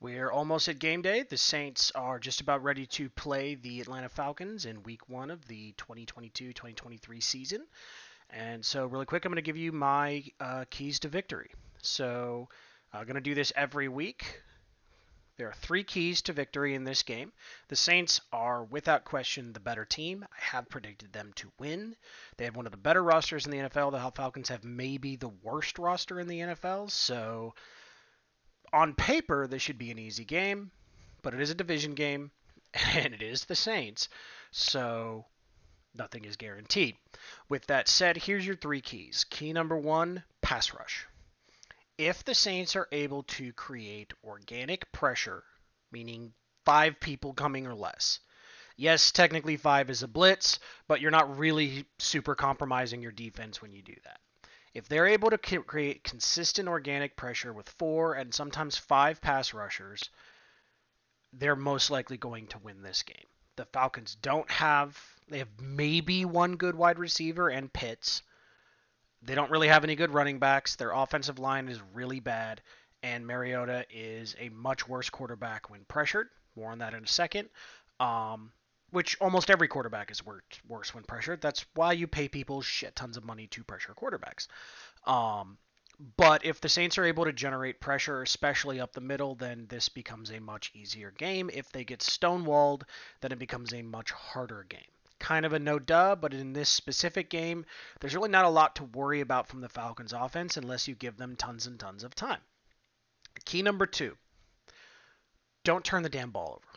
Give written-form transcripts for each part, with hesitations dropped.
We're almost at game day. The Saints are just about ready to play the Atlanta Falcons in week one of the 2022-2023 season. And so, really quick, I'm going to give you my keys to victory. So, I'm going to do this every week. There are three keys to victory in this game. The Saints are, without question, the better team. I have predicted them to win. They have one of the better rosters in the NFL. The Falcons have maybe the worst roster in the NFL. So, on paper, this should be an easy game, but it is a division game, and it is the Saints, so nothing is guaranteed. With that said, here's your three keys. Key number one, pass rush. If the Saints are able to create organic pressure, meaning 5 people coming or less, yes, technically 5 is a blitz, but you're not really super compromising your defense when you do that. If they're able to create consistent organic pressure with 4 and sometimes 5 pass rushers, they're most likely going to win this game. The Falcons they have maybe one good wide receiver and Pitts. They don't really have any good running backs. Their offensive line is really bad, and Mariota is a much worse quarterback when pressured. More on that in a second. Which almost every quarterback is worse when pressured. That's why you pay people shit tons of money to pressure quarterbacks. But if the Saints are able to generate pressure, especially up the middle, then this becomes a much easier game. If they get stonewalled, then it becomes a much harder game. Kind of a no-duh, but in this specific game, there's really not a lot to worry about from the Falcons offense unless you give them tons and tons of time. Key number 2, don't turn the damn ball over.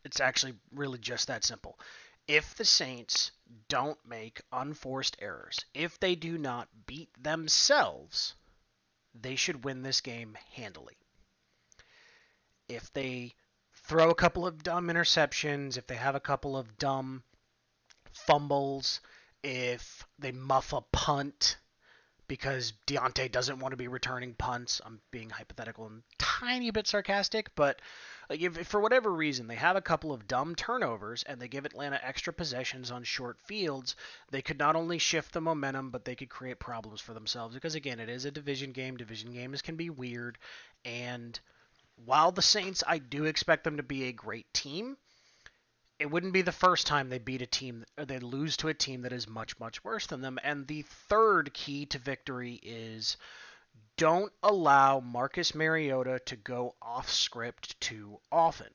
It's actually really just that simple. If the Saints don't make unforced errors, if they do not beat themselves, they should win this game handily. If they throw a couple of dumb interceptions, if they have a couple of dumb fumbles, if they muff a punt because Deontay doesn't want to be returning punts, I'm being hypothetical and tiny bit sarcastic, but if for whatever reason they have a couple of dumb turnovers and they give Atlanta extra possessions on short fields, they could not only shift the momentum, but they could create problems for themselves because, again, it is a division game. Division games can be weird, and while the Saints, I do expect them to be a great team, it wouldn't be the first time they beat a team or they lose to a team that is much, much worse than them. And the third key to victory is don't allow Marcus Mariota to go off script too often.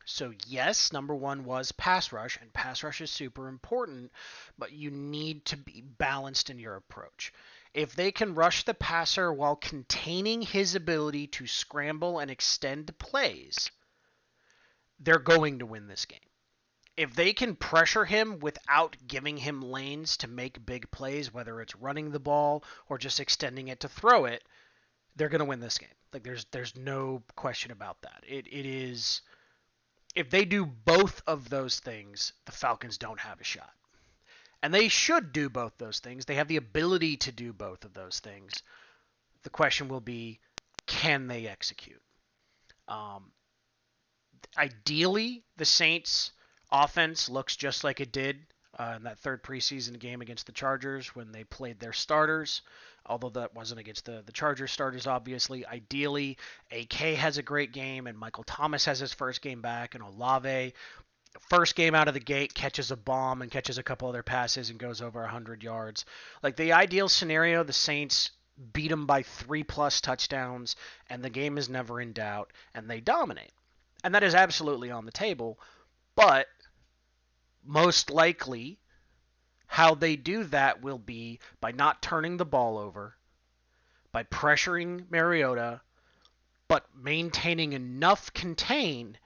So, yes, number one was pass rush, and pass rush is super important, but you need to be balanced in your approach. If they can rush the passer while containing his ability to scramble and extend plays, they're going to win this game. If they can pressure him without giving him lanes to make big plays, whether it's running the ball or just extending it to throw it, they're going to win this game. Like there's no question about that. It is, if they do both of those things, the Falcons don't have a shot. And they should do both those things. They have the ability to do both of those things. The question will be, can they execute? Ideally, the Saints offense looks just like it did in that third preseason game against the Chargers when they played their starters, although that wasn't against the Chargers starters, obviously. Ideally, AK has a great game, and Michael Thomas has his first game back, and Olave, first game out of the gate, catches a bomb and catches a couple other passes and goes over 100 yards. Like, the ideal scenario, the Saints beat them by 3+ touchdowns, and the game is never in doubt, and they dominate. And that is absolutely on the table, but most likely how they do that will be by not turning the ball over, by pressuring Mariota, but maintaining enough contain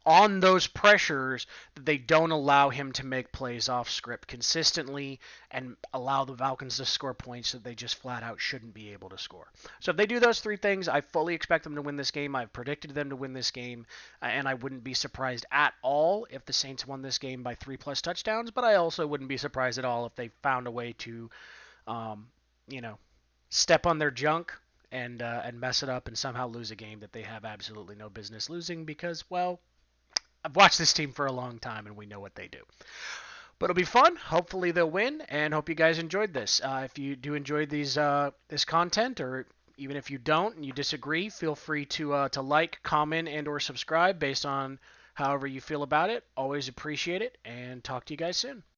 on those pressures that they don't allow him to make plays off script consistently and allow the Falcons to score points that they just flat out shouldn't be able to score. So if they do those three things, I fully expect them to win this game. I've predicted them to win this game, and I wouldn't be surprised at all if the Saints won this game by 3+ touchdowns, but I also wouldn't be surprised at all if they found a way to, step on their junk and mess it up and somehow lose a game that they have absolutely no business losing because, well, I've watched this team for a long time, and we know what they do. But it'll be fun. Hopefully they'll win, and hope you guys enjoyed this. If you do enjoy this content, or Even if you don't and you disagree, feel free to like, comment, and/or subscribe based on however you feel about it. Always appreciate it, and talk to you guys soon.